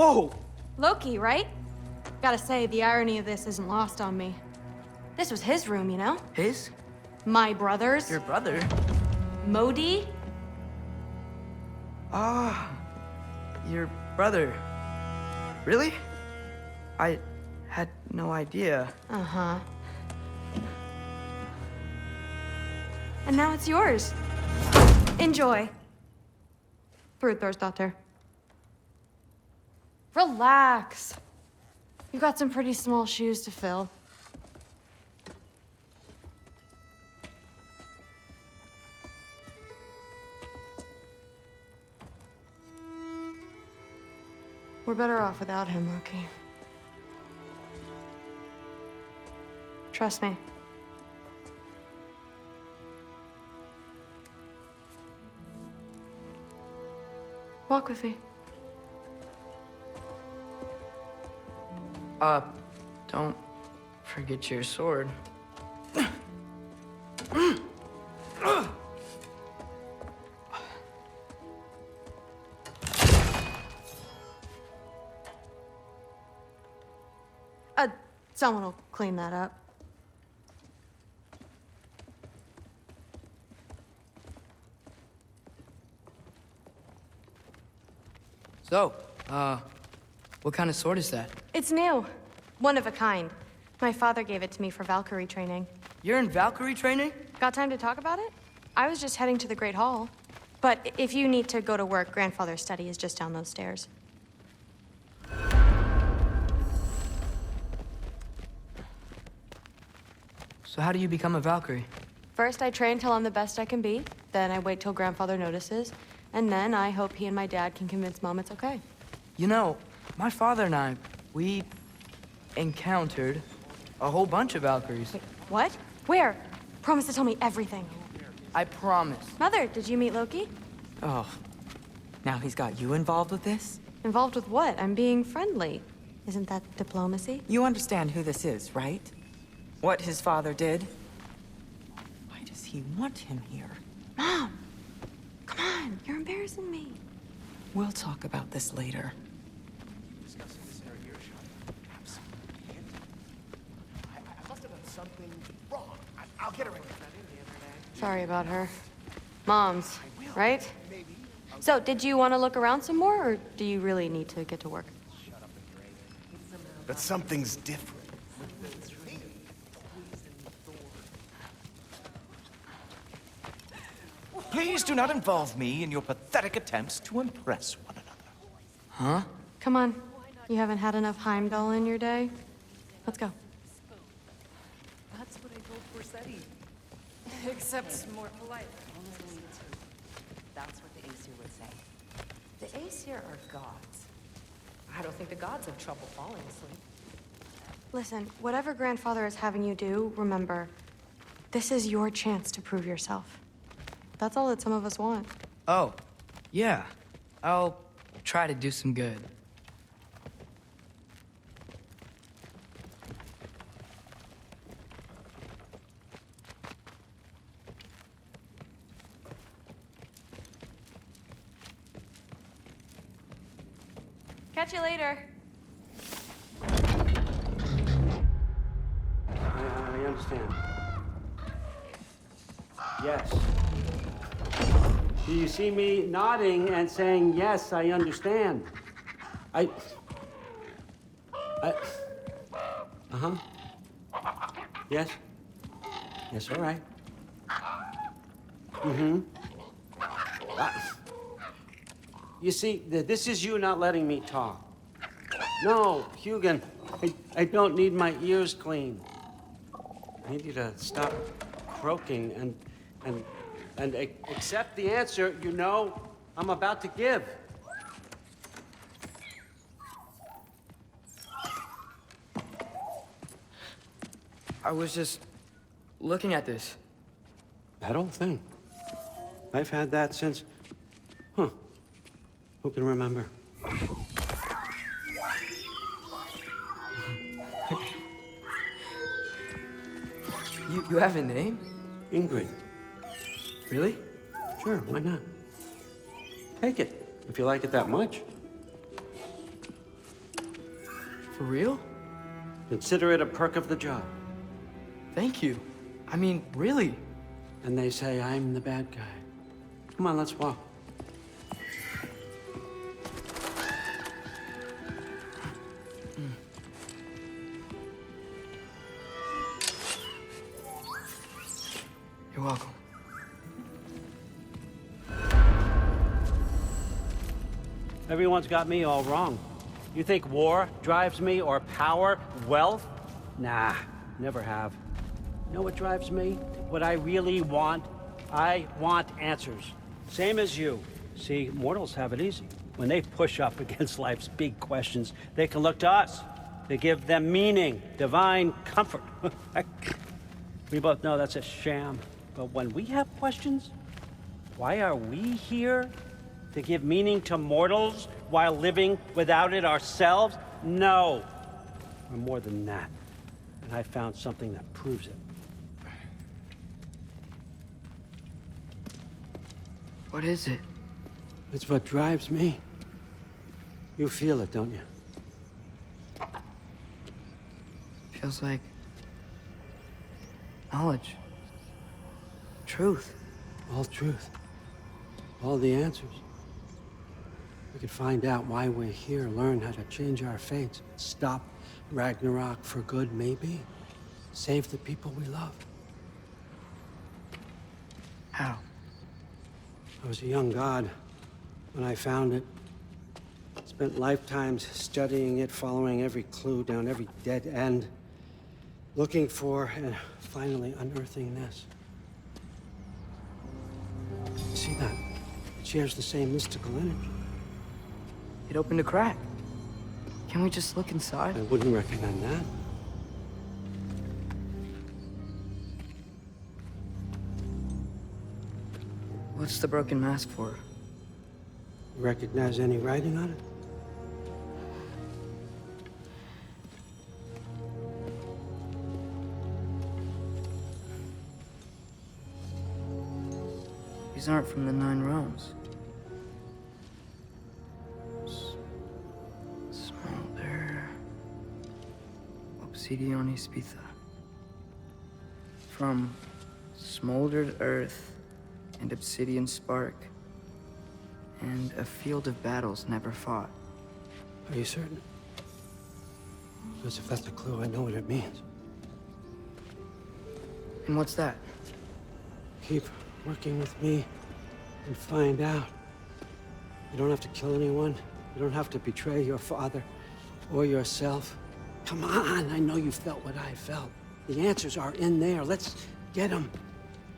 Whoa! Loki, right? Gotta say, the irony of this isn't lost on me. This was his room, you know? His? My brother's. Your brother? Modi? Ah, your brother. Really? I had no idea. Uh-huh. And now it's yours. Enjoy. Daughter. Relax. You've got some pretty small shoes to fill. We're better off without him, Loki. Trust me. Walk with me. Don't forget your sword. Someone will clean that up. So, what kind of sword is that? It's new. One of a kind. My father gave it to me for Valkyrie training. You're in Valkyrie training? Got time to talk about it? I was just heading to the Great Hall. But if you need to go to work, Grandfather's study is just down those stairs. So how do you become a Valkyrie? First, I train till I'm the best I can be. Then I wait till Grandfather notices. And then I hope he and my dad can convince Mom it's okay. You know, my father and I, we encountered a whole bunch of Valkyries. Wait, what? Where? Promise to tell me everything. I promise. Mother, did you meet Loki? Oh, now he's got you involved with this? Involved with what? I'm being friendly. Isn't that diplomacy? You understand who this is, right? What his father did? Why does he want him here? Mom! Come on, you're embarrassing me. We'll talk about this later. I must have done something wrong. I'll get her in. Sorry about her. Mom's, right? So, did you want to look around some more, or do you really need to get to work? But something's different. Please do not involve me in your pathetic attempts to impress one another. Huh? Come on. You haven't had enough Heimdall in your day? Let's go. That's what I told Corsetti. Except more polite. That's what the Aesir would say. The Aesir are gods. I don't think the gods have trouble falling asleep. Listen, whatever Grandfather is having you do, remember, this is your chance to prove yourself. That's all that some of us want. Oh, yeah. I'll try to do some good. Catch you later. I understand. Yes. Do you see me nodding and saying, yes, I understand? Uh-huh. Yes? Yes, all right. Mm-hmm. You see, this is you not letting me talk. No, Hugin, I don't need my ears cleaned. I need you to stop croaking and accept the answer you know I'm about to give. I was just looking at this. That old thing. I've had that since... Huh. Who can remember? You have a name? Ingrid. Really? Sure, why not? Take it, if you like it that much. For real? Consider it a perk of the job. Thank you. I mean, really. And they say I'm the bad guy. Come on, let's walk. You're welcome. Everyone's got me all wrong. You think war drives me, or power, wealth? Nah, never have. You know what drives me? What I really want? I want answers. Same as you. See, mortals have it easy. When they push up against life's big questions, they can look to us. They give them meaning, divine comfort. We both know that's a sham. But when we have questions, why are we here? To give meaning to mortals while living without it ourselves? No. We're more than that. And I found something that proves it. What is it? It's what drives me. You feel it, don't you? Feels like knowledge. Truth. All truth. All the answers. We could find out why we're here, learn how to change our fates, stop Ragnarok for good, maybe. Save the people we love. How? I was a young god when I found it. Spent lifetimes studying it, following every clue down every dead end, looking for and finally unearthing this. You see that? It shares the same mystical energy. It opened a crack. Can we just look inside? I wouldn't recommend that. What's the broken mask for? You recognize any writing on it? These aren't from the Nine Realms. Smolder. Obsidion Ispitha. From smoldered earth and obsidian spark, and a field of battles never fought. Are you certain? Because if that's a clue, I know what it means. And what's that? Keep working with me and find out. You don't have to kill anyone. You don't have to betray your father or yourself. Come on, I know you felt what I felt. The answers are in there. Let's get them.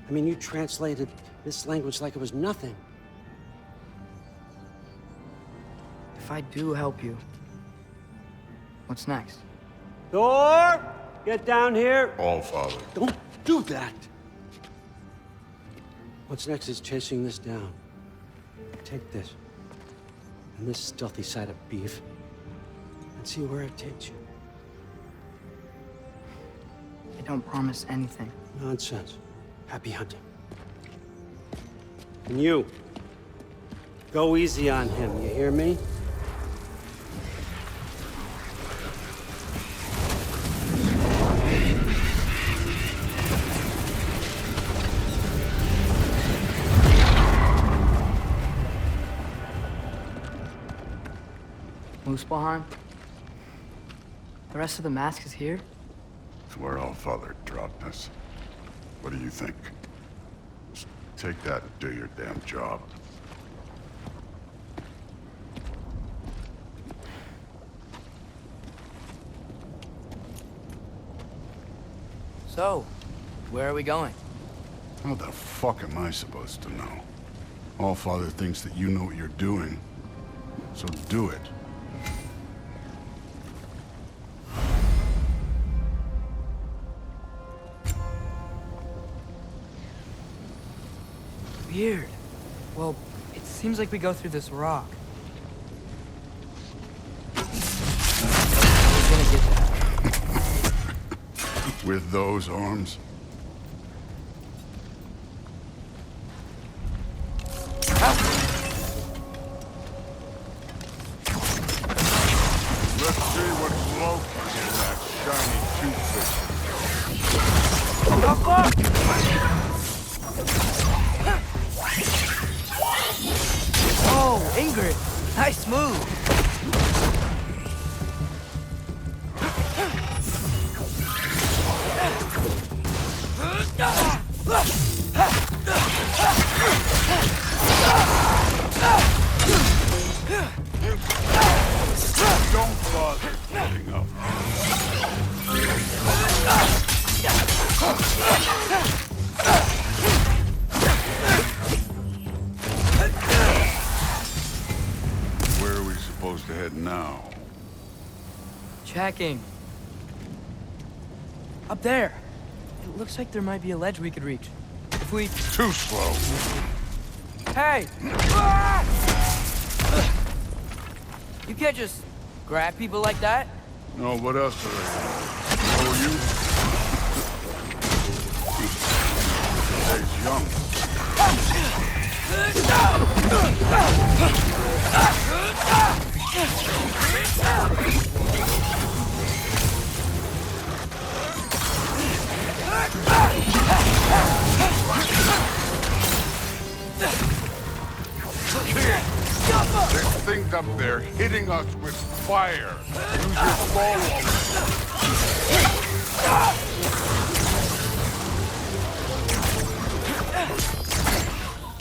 I mean, you translated this language like it was nothing. If I do help you, what's next? Thor, get down here. All father. Don't do that. What's next is chasing this down. Take this, and this stealthy side of beef, and see where it takes you. I don't promise anything. Nonsense. Happy hunting. And you, go easy on him, you hear me? Muspelheim? The rest of the mask is here? It's where all father dropped us. What do you think? Just take that and do your damn job. So, where are we going? How the fuck am I supposed to know? All father thinks that you know what you're doing, so do it. Weird. Well, it seems like we go through this rock. I was gonna get that. With those arms? Let's see what slow Oh, Ingrid! Nice move! Don't bother getting up. Where are we supposed to head now? Checking. Up there. It looks like there might be a ledge we could reach. If we... Too slow. Hey! You can't just grab people like that. No, what else are they? Know you? He's young. There's things up there hitting us with fire. Use your follow.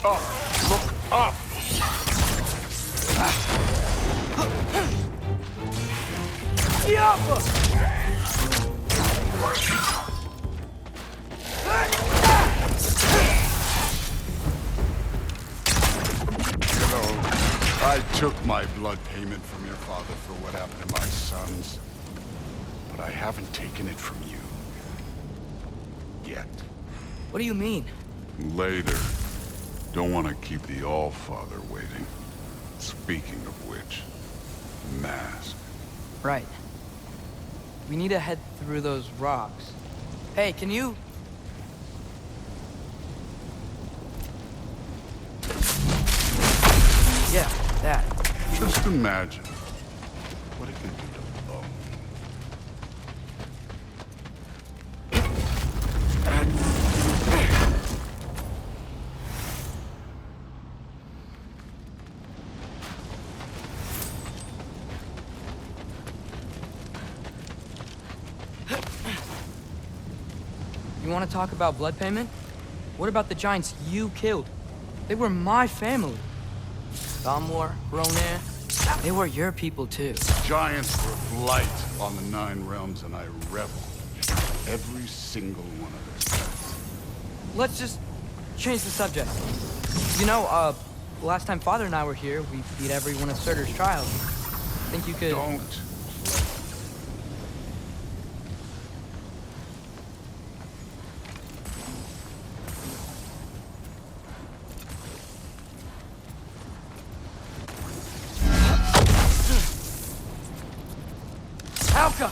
Up! Look up! You know, I took my blood payment from your father for what happened to my sons. But I haven't taken it from you. Yet. What do you mean? Later. Don't want to keep the All-Father waiting. Speaking of which, mask. Right. We need to head through those rocks. Hey, can you... Yeah, that. Just imagine what it could do to bone. You want to talk about blood payment? What about the giants you killed? They were my family. Thamor, Ronar, they were your people too. Giants were blight on the 9 realms, and I reveled every single one of their deaths. Let's just change the subject. You know, last time Father and I were here, we beat every one of Surtur's trials. Think you could... Don't. Alka!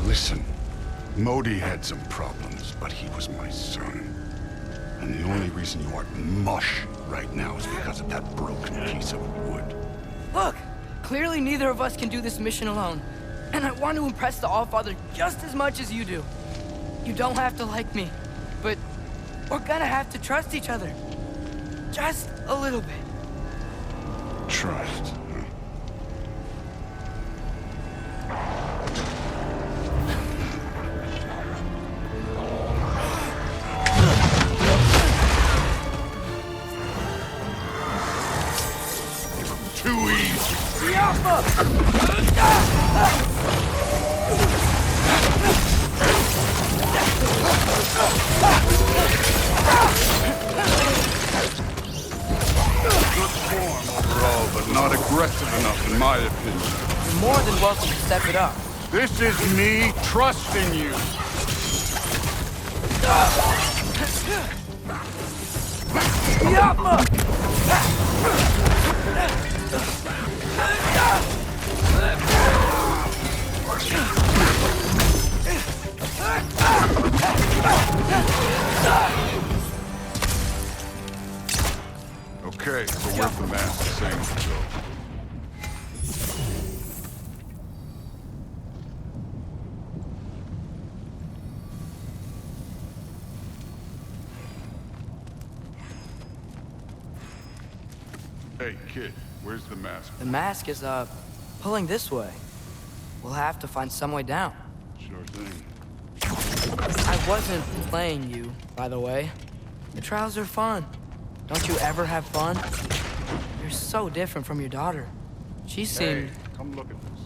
Listen, Modi had some problems, but he was my son. And the only reason you aren't mush right now is because of that broken piece of wood. Look! Clearly neither of us can do this mission alone. And I want to impress the All-Father just as much as you do. You don't have to like me, but we're gonna have to trust each other. Just a little bit. Trust, huh? Too easy. Good form overall, but not aggressive enough, in my opinion. You're more than welcome to step it up. This is me trusting you. Okay, so where's the master saying to go? Hey, kid, where's the mask? The mask is, pulling this way. We'll have to find some way down. Sure thing. I wasn't playing you, by the way. The trials are fun. Don't you ever have fun? You're so different from your daughter. She seemed... Hey, come look at this.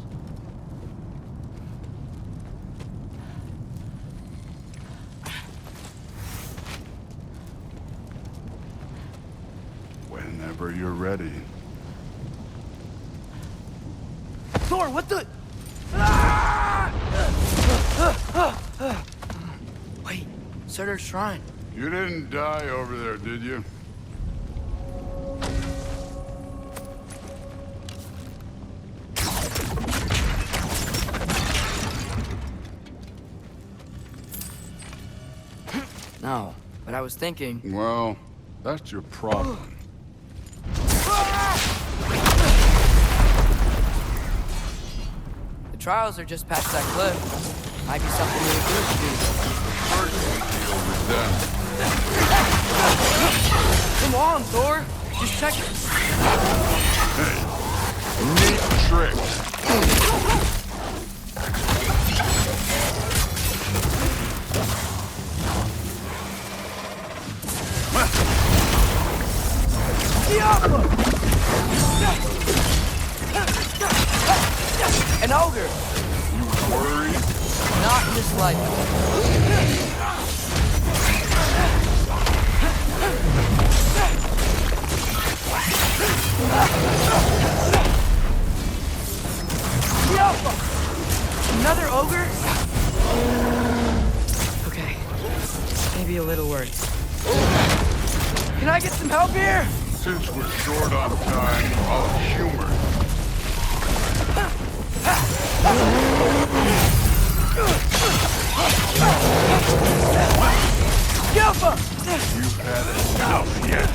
Whenever you're ready. Thor, what the... Wait, Surtur's shrine. You didn't die over there, did you? No, but I was thinking... Well, that's your problem. The trials are just past that cliff. Might be something we agreed to do. First, we deal with them. Come on, Thor. Just check it. Hey, neat trick. An ogre. You worried? Not in this life. Another ogre? Okay. Maybe a little worse. Can I get some help here? Since we're short on time, I'll humor. You've had enough yet.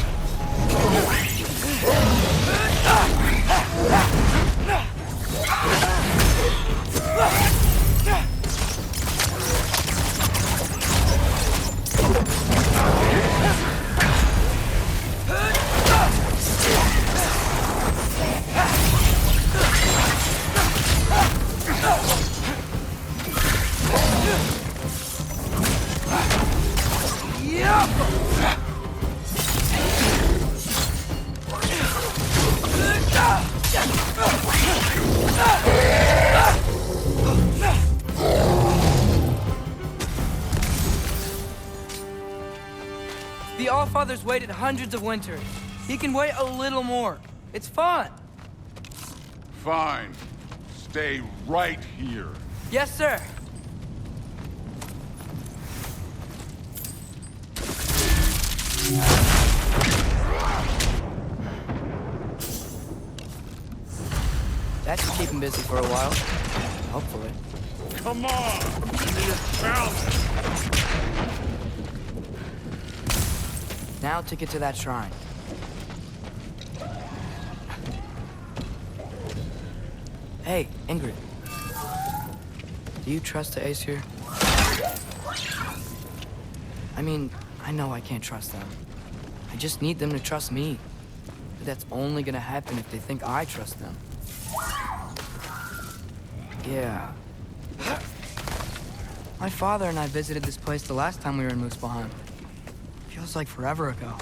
The Allfather's waited hundreds of winters. He can wait a little more. It's fun. Fine. Stay right here. Yes, sir. That should keep him busy for a while. Hopefully. Come on! Give me a challenge! Now to get to that shrine. Hey, Ingrid. Do you trust the Aesir? I mean, I know I can't trust them. I just need them to trust me. But that's only gonna happen if they think I trust them. Yeah. My father and I visited this place the last time we were in Muspelheim. Feels like forever ago.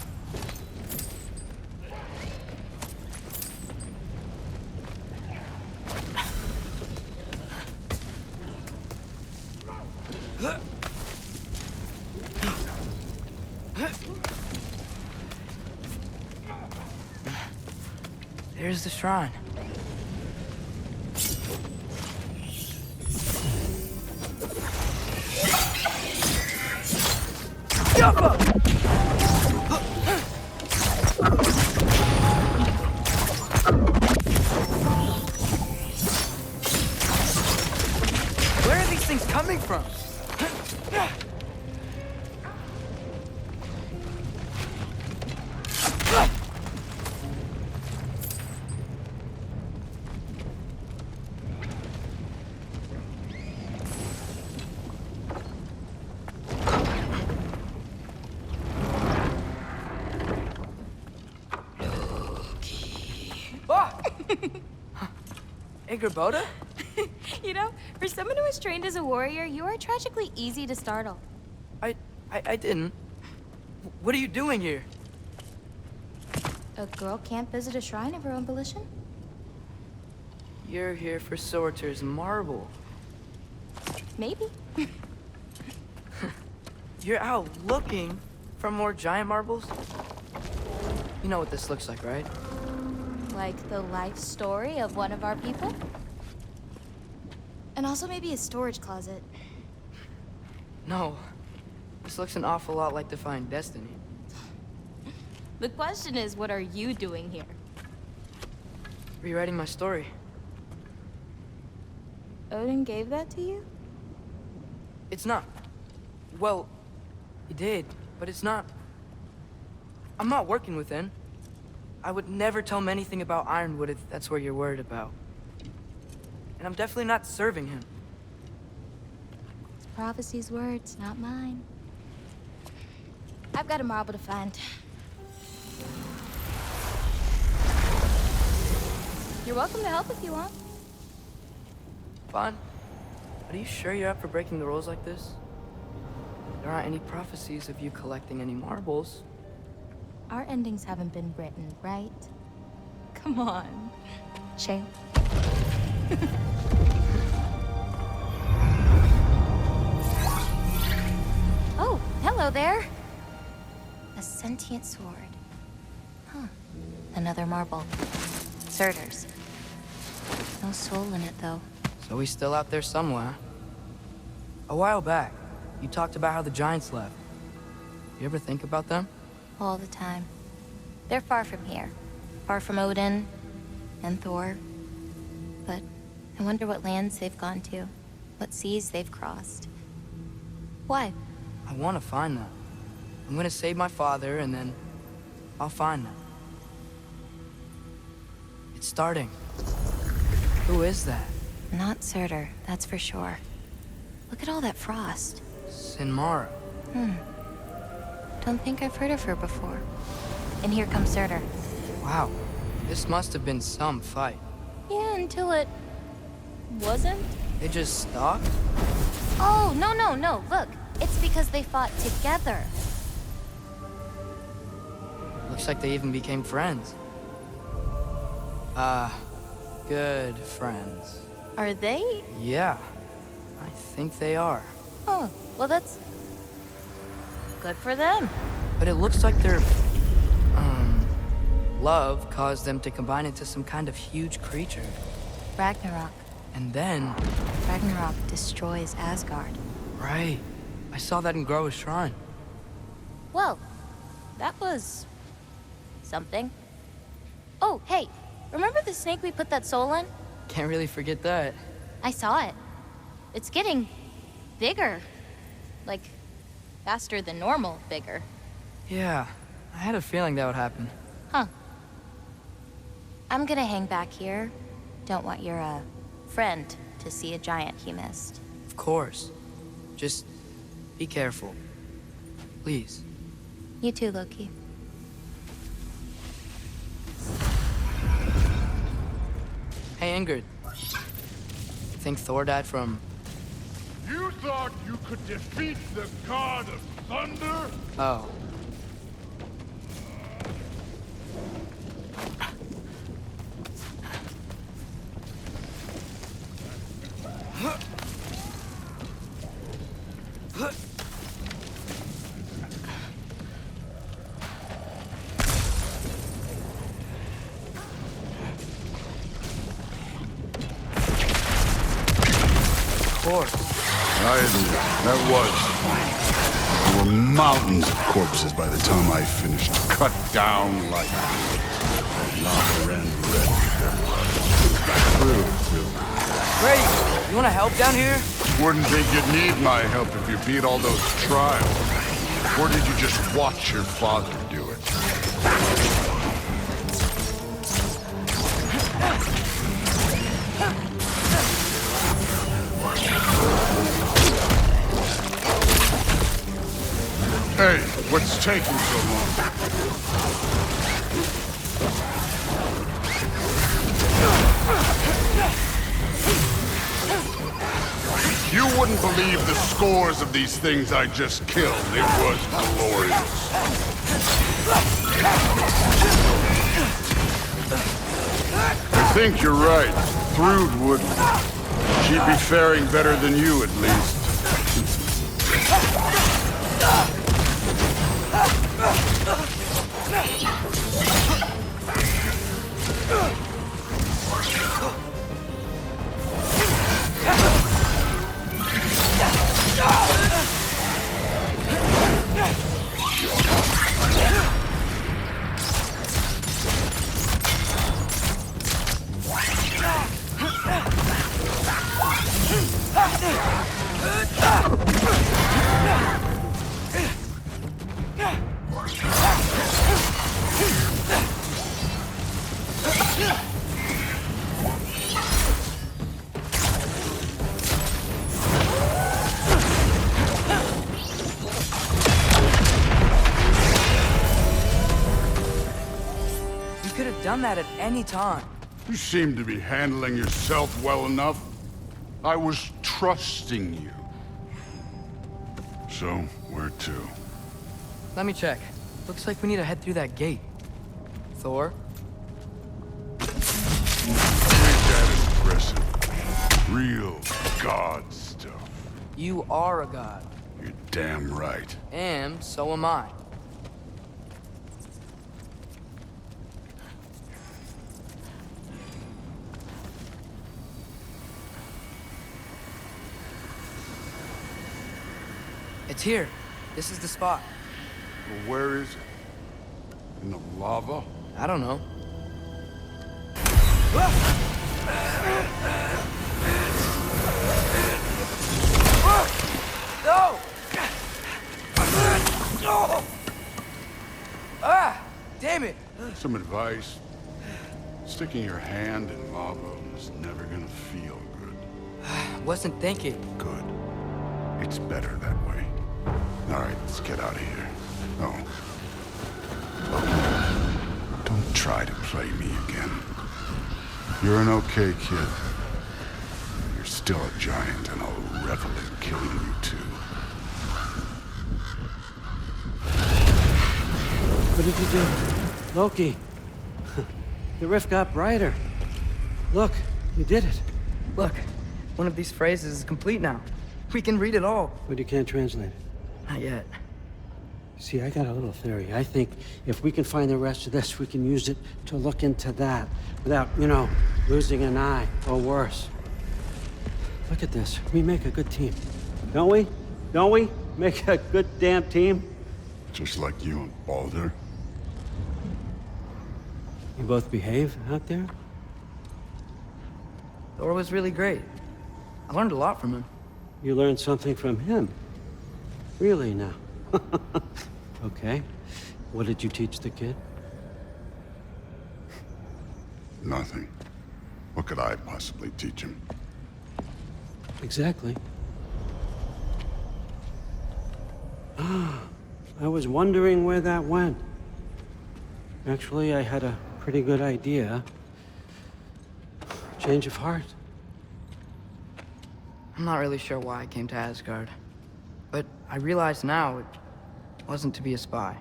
There's the shrine. Where are these things coming from? Ah! Boda? You know, for someone who was trained as a warrior, you are tragically easy to startle. I didn't. What are you doing here? A girl can't visit a shrine of her own volition? You're here for Sorter's marble. Maybe. You're out looking for more giant marbles? You know what this looks like, right? Like the life story of one of our people? And also maybe a storage closet. No. This looks an awful lot like Defying Destiny. The question is, what are you doing here? Rewriting my story. Odin gave that to you? It's not. Well, he did, but it's not. I'm not working with him. I would never tell him anything about Ironwood if that's what you're worried about. And I'm definitely not serving him. It's prophecy's words, not mine. I've got a marble to find. You're welcome to help if you want. Fine. But are you sure you're up for breaking the rules like this? There aren't any prophecies of you collecting any marbles. Our endings haven't been written, right? Come on. Shame. Oh, hello there. A sentient sword. Huh. Another marble. Surtur's. No soul in it, though. So he's still out there somewhere. A while back, you talked about how the giants left. You ever think about them? All the time. They're far from here. Far from Odin and Thor. But I wonder what lands they've gone to. What seas they've crossed. Why? I want to find them. I'm gonna save my father, and then I'll find them. It's starting. Who is that? Not Surtur, that's for sure. Look at all that frost. Sinmara. Don't think I've heard of her before. And here comes Surtur. Wow. This must have been some fight. Yeah, until it... wasn't? They just stalked? Oh, no. Look, it's because they fought together. Looks like they even became friends. Good friends. Are they? Yeah, I think they are. Oh, well that's... good for them. But it looks like their, love caused them to combine into some kind of huge creature. Ragnarok. And then... Ragnarok destroys Asgard. Right. I saw that in Groa's shrine. Well, that was... something. Oh, hey, remember the snake we put that soul in? Can't really forget that. I saw it. It's getting... bigger. Like, faster than normal bigger. Yeah, I had a feeling that would happen. Huh. I'm gonna hang back here. Don't want your, friend to see a giant he missed. Of course. Just be careful. Please. You too, Loki. Hey, Ingrid. Think Thor died from... You thought you could defeat the god of thunder? Oh. I admit, that was fun. You were mountains of corpses by the time I finished. Cut down like lava ran red with their blood. True, too. Great. You want to help down here? Wouldn't think you'd need my help if you beat all those trials. Or did you just watch your father do it? Hey, what's taking so long? You wouldn't believe the scores of these things I just killed. It was glorious. I think you're right. Thrud wouldn't. She'd be faring better than you, at least. Done that at any time. You seem to be handling yourself well enough. I was trusting you. So, where to? Let me check. Looks like we need to head through that gate. Thor? Ain't that impressive? Real god stuff. You are a god. You're damn right. And so am I. It's here. This is the spot. Well, where is it? In the lava? I don't know. No! Ah! Damn it! Some advice. Sticking your hand in lava is never gonna feel good. Wasn't thinking. Good. It's better that way. All right, let's get out of here. Oh. Don't try to play me again. You're an okay kid. You're still a giant, and I'll revel in killing you too. What did you do? Loki. The rift got brighter. Look, you did it. Look, one of these phrases is complete now. We can read it all. But you can't translate it. Not yet. See, I got a little theory. I think if we can find the rest of this, we can use it to look into that without, losing an eye or worse. Look at this. We make a good team. Don't we? Don't we? Make a good damn team? Just like you and Baldur. You both behave out there? Thor was really great. I learned a lot from him. You learned something from him? Really now? Okay. What did you teach the kid? Nothing. What could I possibly teach him? Exactly. I was wondering where that went. Actually, I had a pretty good idea. Change of heart. I'm not really sure why I came to Asgard. But I realize now it wasn't to be a spy.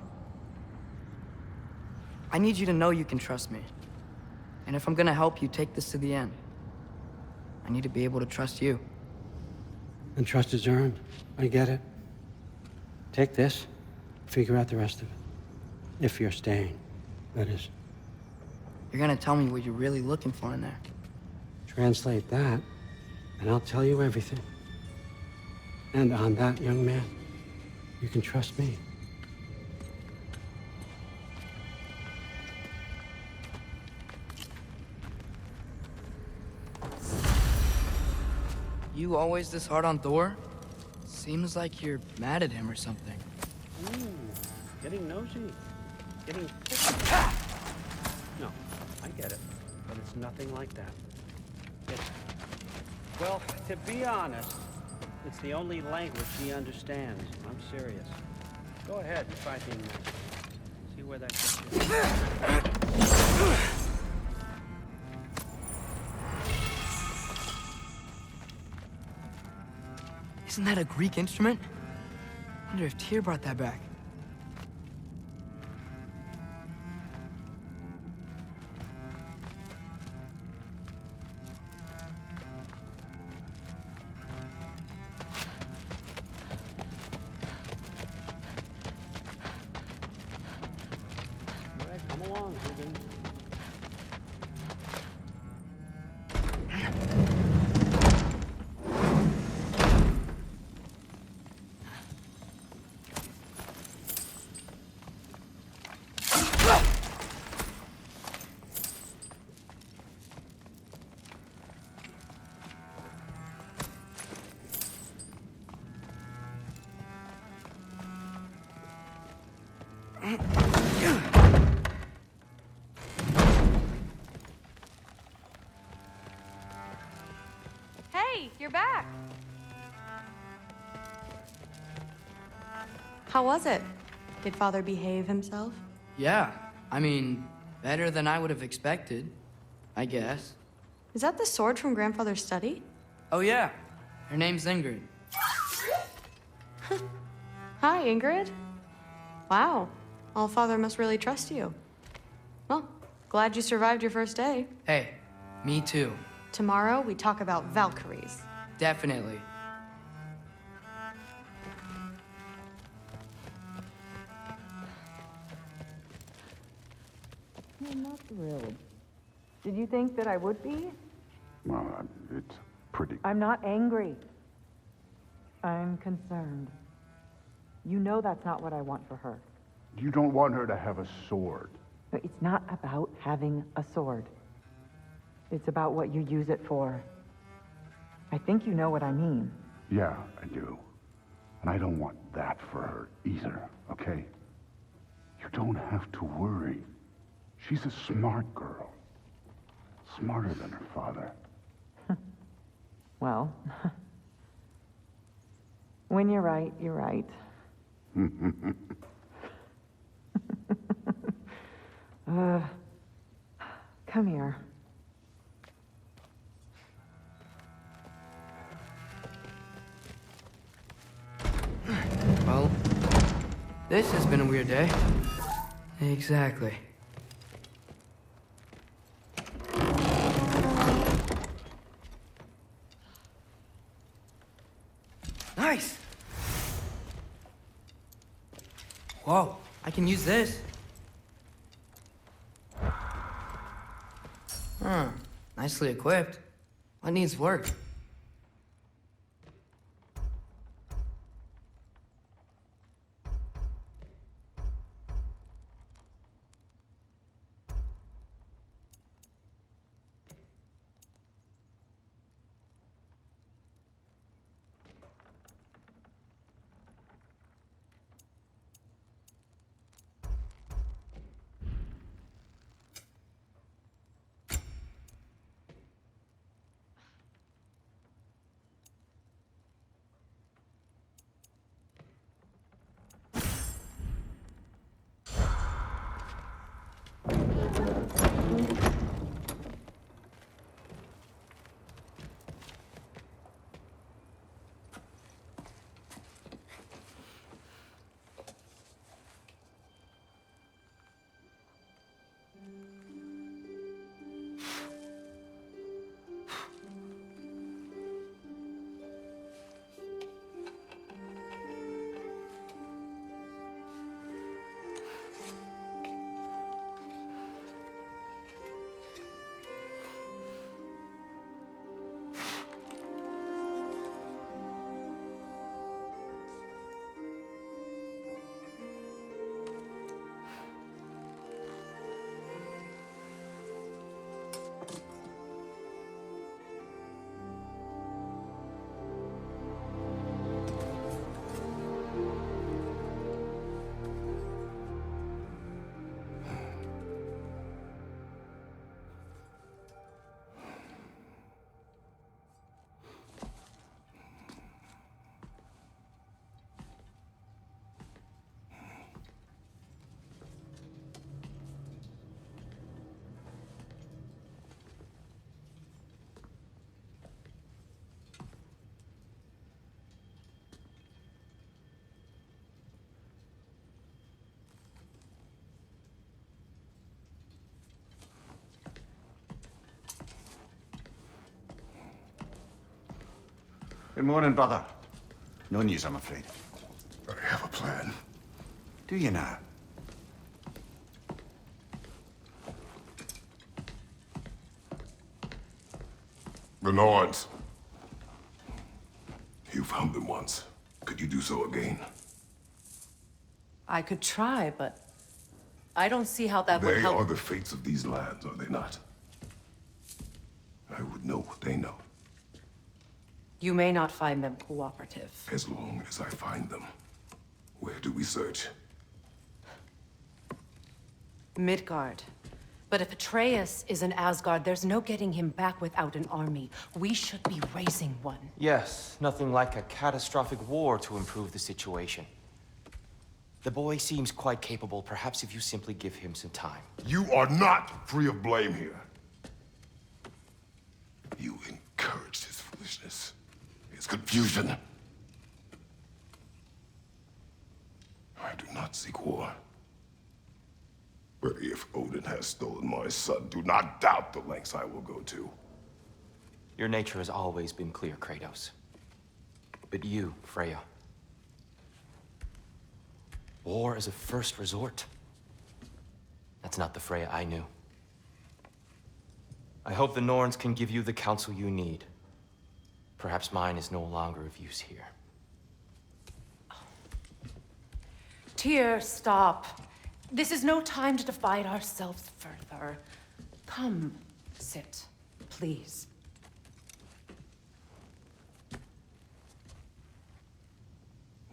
I need you to know you can trust me. And if I'm gonna help you take this to the end, I need to be able to trust you. And trust is earned. I get it. Take this, figure out the rest of it. If you're staying, that is. You're gonna tell me what you're really looking for in there. Translate that, and I'll tell you everything. And on that, young man, You can trust me. You always this hard on Thor? Seems like you're mad at him or something. Ooh, getting nosy. Getting... No, I get it. But it's nothing like that. It's... Well, to be honest, it's the only language he understands. I'm serious. Go ahead and try being nice. See where that gets you. Isn't that a Greek instrument? Wonder if Tyr brought that back. All right, come along, Higgin. Hey, you're back. How was it? Did Father behave himself? Yeah, I mean, better than I would have expected, I guess. Is that the sword from Grandfather's study? Oh yeah, her name's Ingrid. Hi, Ingrid. Wow, Allfather must really trust you. Well, glad you survived your first day. Hey, me too. Tomorrow, we talk about Valkyries. Definitely. I'm not thrilled. Did you think that I would be? Well, it's pretty... I'm not angry. I'm concerned. You know that's not what I want for her. You don't want her to have a sword. No, it's not about having a sword. It's about what you use it for. I think you know what I mean. Yeah, I do. And I don't want that for her either, okay? You don't have to worry. She's a smart girl. Smarter than her father. Well, when you're right, you're right. Come here. Well, this has been a weird day. Exactly. Nice! Whoa, I can use this. Huh, nicely equipped. What needs work? Good morning, brother. No news, I'm afraid. I have a plan. Do you now? The Norns. You found them once. Could you do so again? I could try, but I don't see how that would They help. are the fates of these lands, are they not? I would know what they know, You may not find them cooperative. as long as I find them. Where do we search? Midgard. But if Atreus is in Asgard, there's no getting him back without an army. We should be raising one. Yes, nothing like a catastrophic war to improve the situation. The boy seems quite capable. Perhaps if you simply give him some time. You are not free of blame here. You encouraged his foolishness, his confusion. I do not seek war. But if Odin has stolen my son, do not doubt the lengths I will go to. Your nature has always been clear, Kratos. But you, Freya. War is a first resort. That's not the Freya I knew. I hope the Norns can give you the counsel you need. Perhaps mine is no longer of use here. Tyr, stop. This is no time to divide ourselves further. Come, sit, please.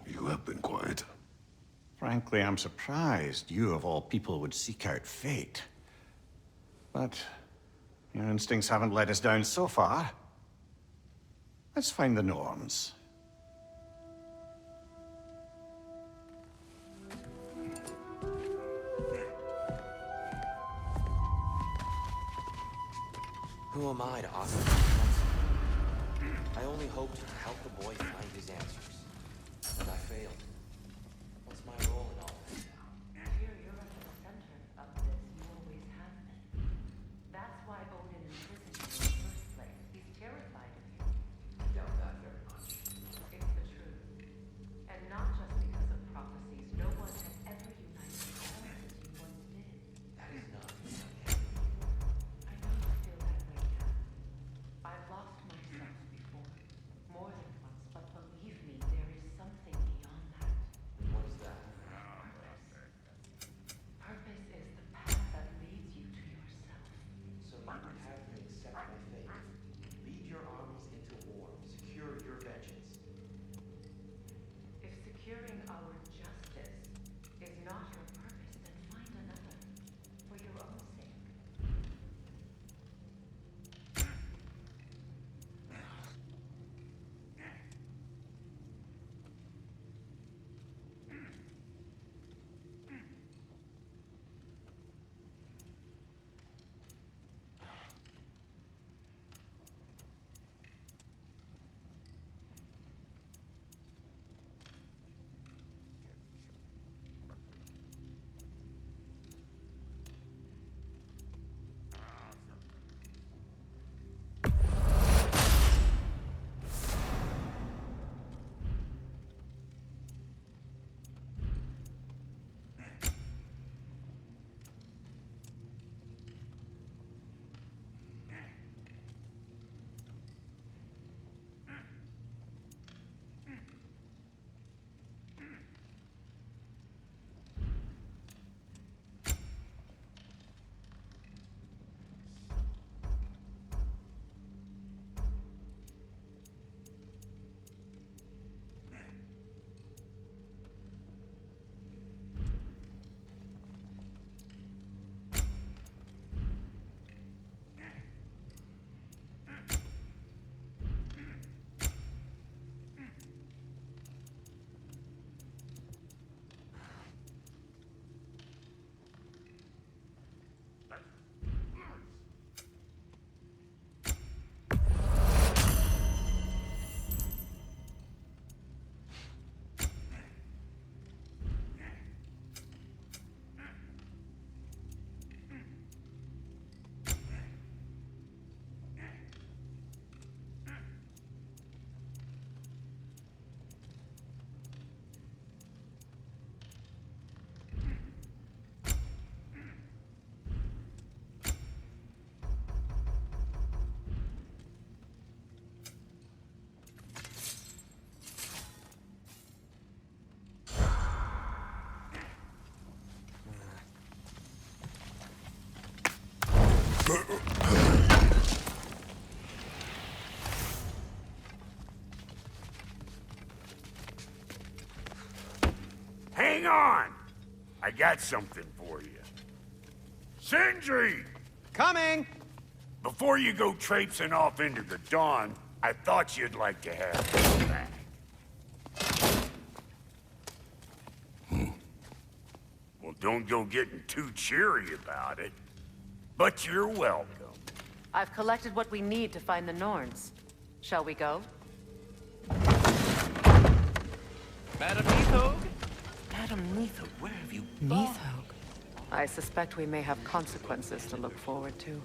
You have been quiet. Frankly, I'm surprised you, of all people, would seek out fate. But your instincts haven't let us down so far. Let's find the Norns. Who am I to offer you counsel? I only hoped to help the boy find his answers. And I failed. What's my role in all this now? Tyr, you're at the center of this. You always have been. That's why Odin imprisoned you in the first place. He's terrified of you. I doubt that very much. It's the truth. And not just because of prophecies. No one has ever united all as you once did. That is not who I am. I know you feel that way now. I've lost myself before. More than once, but believe me, there is something beyond that. What is that? Purpose is the path that leads you to yourself. So you would have me accept my fate. Lead your armies into war. Secure your vengeance. If securing our justice is not your purpose, then find another. For your own sake. I got something for you. Sindri! Coming! Before you go traipsing off into the dawn, I thought you'd like to have this back. Well, don't go getting too cheery about it. But you're welcome. I've collected what we need to find the Norns. Shall we go? Madam Neathog? Madam Neathog, where have you Neathog? I suspect we may have consequences to look forward to.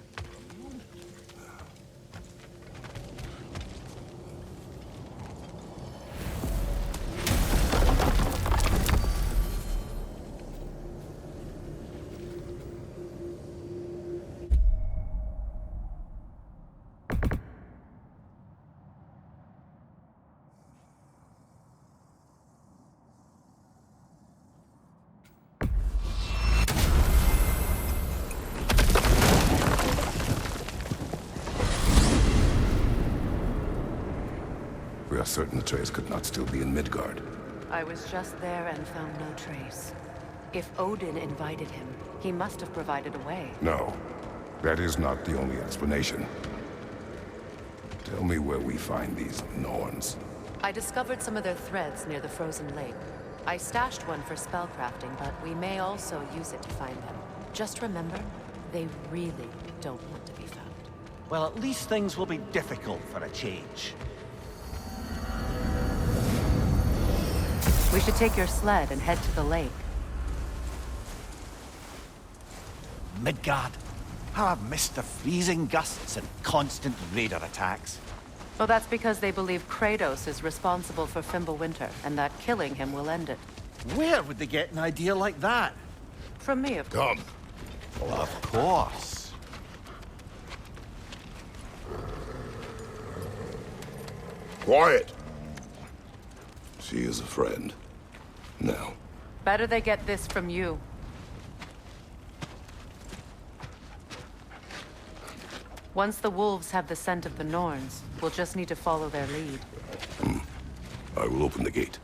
We are certain Atreus could not still be in Midgard. I was just there and found no trace. If Odin invited him, he must have provided a way. No, that is not the only explanation. Tell me where we find these Norns. I discovered some of their threads near the frozen lake. I stashed one for spellcrafting, but we may also use it to find them. Just remember, they really don't want to be found. Well, at least things will be difficult for a change. We should take your sled and head to the lake. Midgard. How I've missed the freezing gusts and constant raider attacks. Well, that's because they believe Kratos is responsible for Fimbulwinter, and that killing him will end it. Where would they get an idea like that? From me, of course. Come. Well, of course. Quiet! She is a friend. Now. Better they get this from you. Once the wolves have the scent of the Norns, we'll just need to follow their lead. I will open the gate.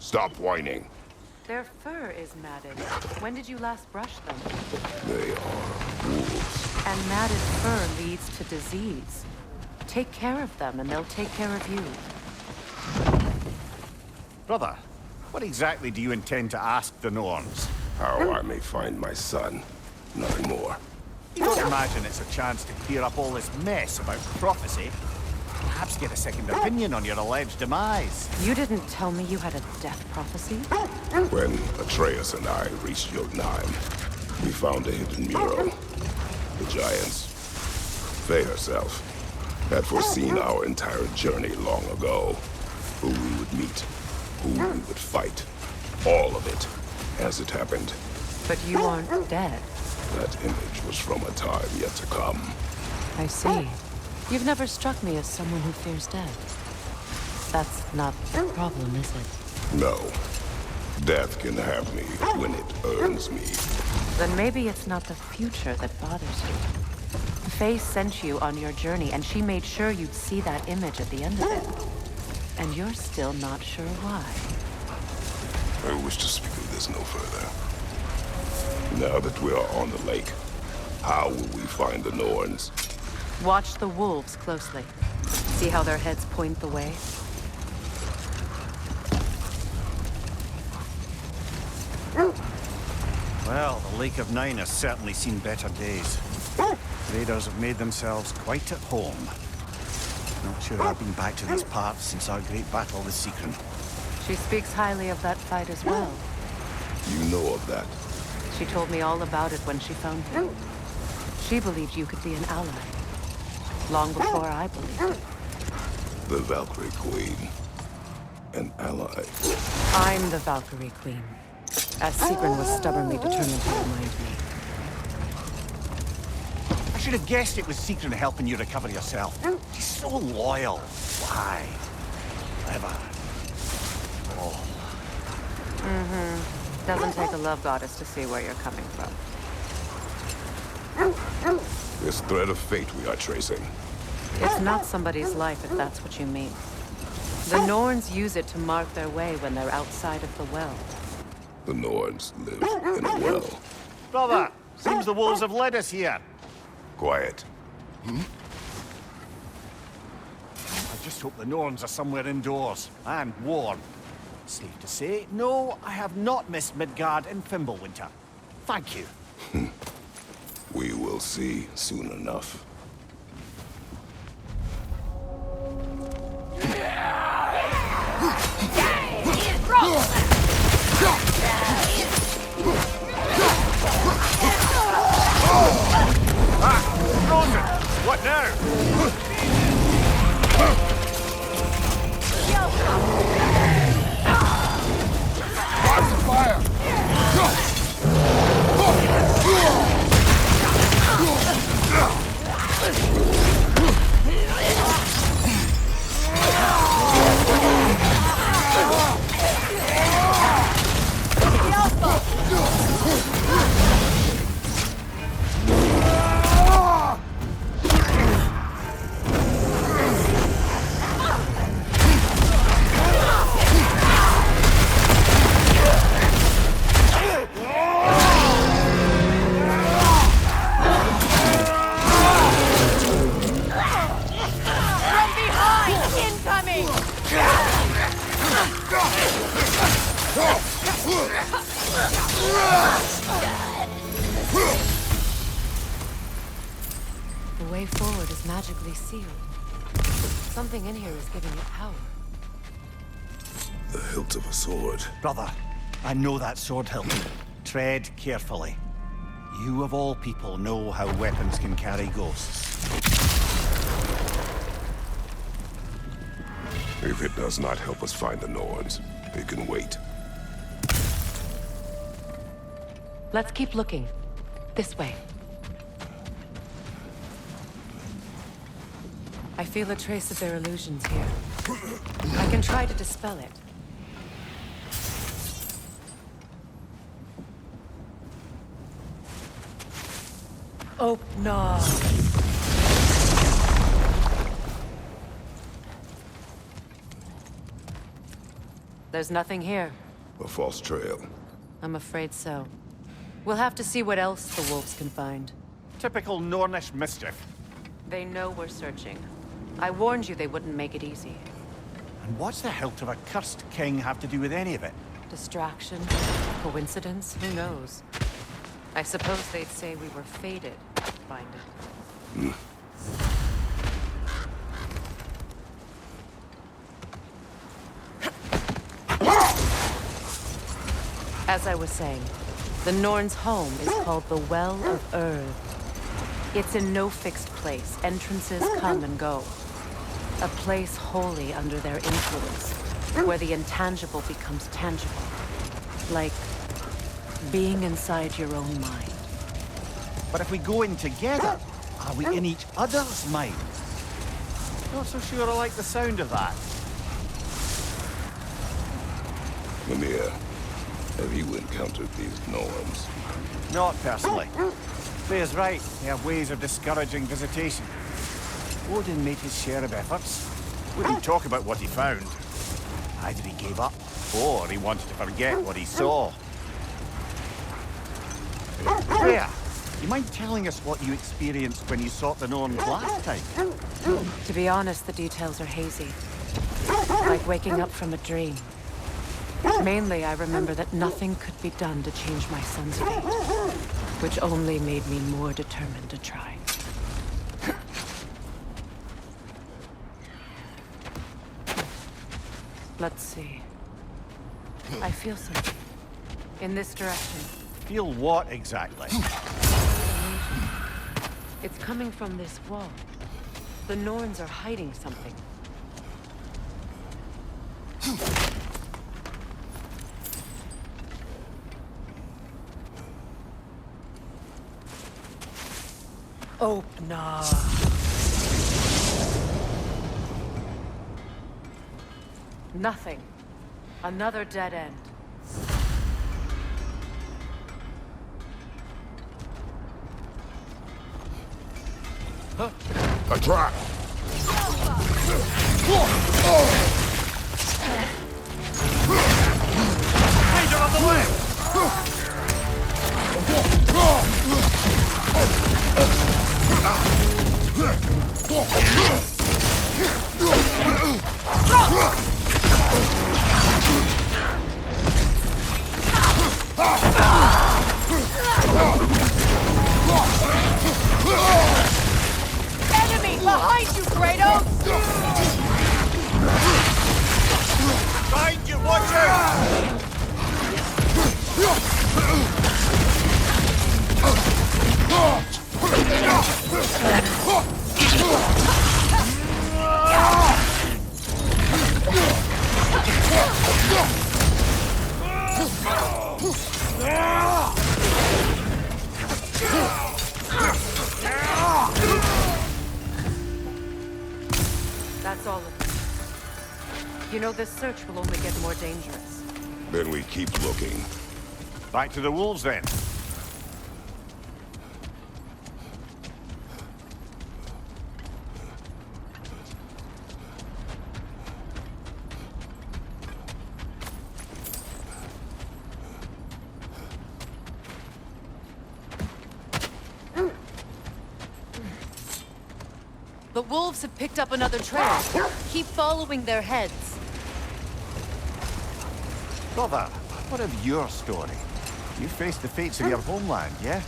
Stop whining. Their fur is matted. When did you last brush them? They are wolves. And matted fur leads to disease. Take care of them, and they'll take care of you. Brother, what exactly do you intend to ask the Norns? How I may find my son. Nothing more. You don't imagine it's a chance to clear up all this mess about prophecy? Perhaps get a second opinion on your alleged demise. You didn't tell me you had a death prophecy? When Atreus and I reached Jotunheim, we found a hidden mural. The giants, Faye herself, had foreseen our entire journey long ago. Who we would meet, who we would fight. All of it, as it happened. But you aren't dead. That image was from a time yet to come. I see. You've never struck me as someone who fears death. That's not the problem, is it? No. Death can have me when it earns me. Then maybe it's not the future that bothers you. Faye sent you on your journey, and she made sure you'd see that image at the end of it. And you're still not sure why. I wish to speak of this no further. Now that we are on the lake, how will we find the Norns? Watch the wolves closely. See how their heads point the way? Well, the Lake of Nine has certainly seen better days. Raiders have made themselves quite at home. Not sure I've been back to this part since our great battle with Seekron. She speaks highly of that fight as well. You know of that? She told me all about it when she found you. She believed you could be an ally. Long before I believed it. The Valkyrie Queen. An ally. I'm the Valkyrie Queen. As Seekron was stubbornly determined to remind me. I should have guessed it was Seekron helping you recover yourself. She's so loyal. Why? Clever. Oh. Mm-hmm. Doesn't take a love goddess to see where you're coming from. This thread of fate we are tracing. It's not somebody's life, if that's what you mean. The Norns use it to mark their way when they're outside of the well. The Norns live in a well. Brother, seems the wolves have led us here. Quiet. I just hope the Norns are somewhere indoors, and warm. Safe to say, no, I have not missed Midgard in Fimbulwinter. Thank you. We will see soon enough. Frozen! What now? Watch the fire! The way forward is magically sealed. Something in here is giving it power. The hilt of a sword. Brother, I know that sword hilt. Tread carefully. You of all people know how weapons can carry ghosts. If it does not help us find the Norns, it can wait. Let's keep looking. This way. I feel a trace of their illusions here. I can try to dispel it. Oh, no. There's nothing here. A false trail. I'm afraid so. We'll have to see what else the wolves can find. Typical Nornish mischief. They know we're searching. I warned you they wouldn't make it easy. And what's the hilt of a cursed king have to do with any of it? Distraction? Coincidence? Who knows? I suppose they'd say we were fated to find it. As I was saying, the Norn's home is called the Well of Earth. It's in no fixed place. Entrances come and go. A place wholly under their influence, where the intangible becomes tangible. Like being inside your own mind. But if we go in together, are we in each other's mind? Not so sure I like the sound of that. Mimir, have you encountered these Norns? Not personally. Freya's right. They have ways of discouraging visitation. Odin made his share of efforts. Wouldn't talk about what he found. Either he gave up, or he wanted to forget what he saw. Freya, you mind telling us what you experienced when you sought the Norns last time? To be honest, the details are hazy. Like waking up from a dream. Mainly, I remember that nothing could be done to change my son's fate, which only made me more determined to try. Let's see. I feel something. In this direction. Feel what exactly? It's coming from this wall. The Norns are hiding something. Oh, no. Nothing. Another dead end. A trap! Enemy behind you, Kratos! Behind you, watch out! That's all of it. You know, this search will only get more dangerous. Then we keep looking. Back to the wolves, then. The wolves have picked up another trail. Keep following their heads. Brother, what of your story? You faced the fates of your homeland, yeah?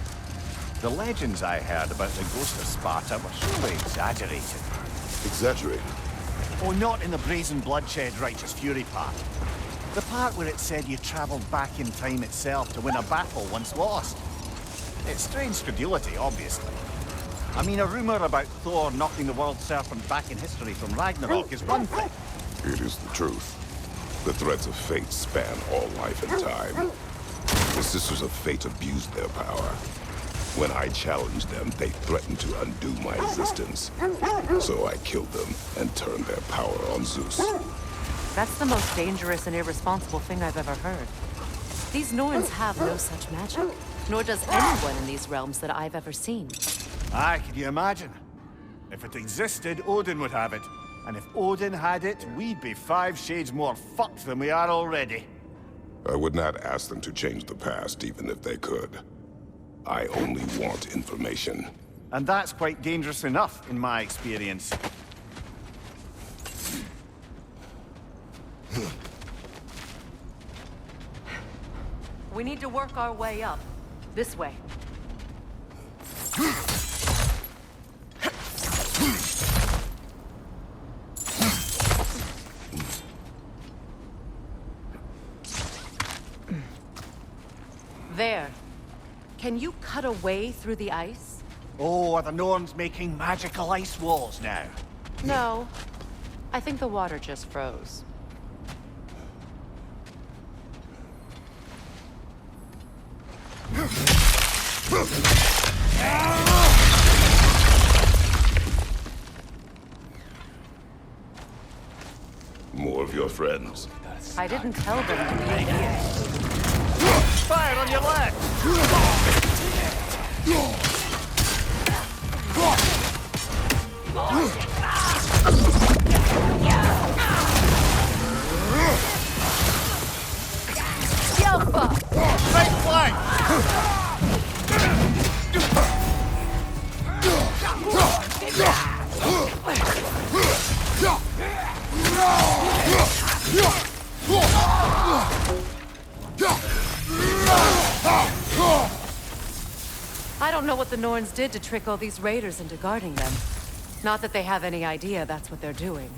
The legends I heard about the ghost of Sparta were surely exaggerated. Exaggerated? Oh, not in the brazen bloodshed righteous fury part. The part where it said you traveled back in time itself to win a battle once lost. It's strange credulity, obviously. I mean, a rumor about Thor knocking the world serpent back in history from Ragnarok is one thing. It is the truth. The threads of fate span all life and time. The Sisters of Fate abused their power. When I challenged them, they threatened to undo my existence. So I killed them and turned their power on Zeus. That's the most dangerous and irresponsible thing I've ever heard. These Norns have no such magic, nor does anyone in these realms that I've ever seen. Aye, can you imagine? If it existed, Odin would have it. And if Odin had it, we'd be 5 shades more fucked than we are already. I would not ask them to change the past, even if they could. I only want information. And that's quite dangerous enough, in my experience. We need to work our way up. This way. There. Can you cut a way through the ice? Oh, are the Norns making magical ice walls now? No. I think the water just froze. More of your friends. I didn't tell them to be here. Fire on your left! Alpha! Right flank! I don't know what the Norns did to trick all these raiders into guarding them. Not that they have any idea that's what they're doing.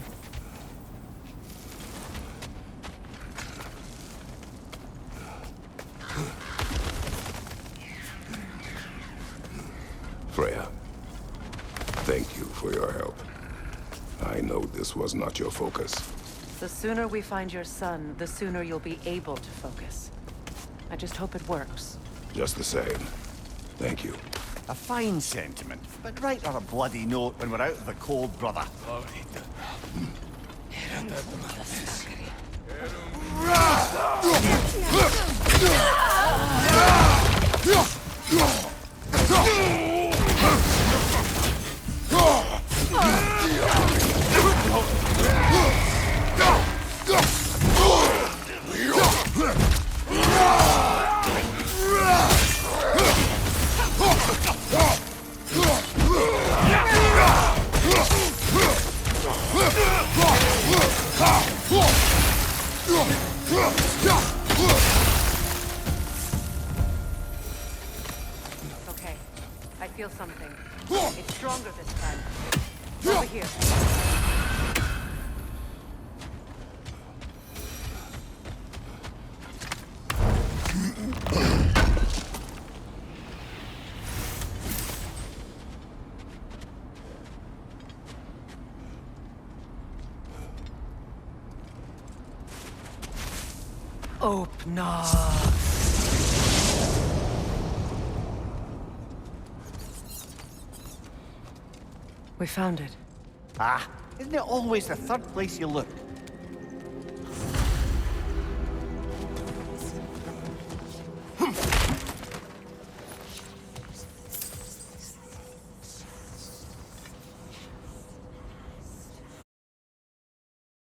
Freya, thank you for your help. I know this was not your focus. The sooner we find your son, the sooner you'll be able to focus. I just hope it works. Just the same. Thank you. A fine sentiment, but write her a bloody note when we're out of the cold, brother. feel something. It's stronger this time. Over here. Open up. We found it. Ah, isn't it always the third place you look?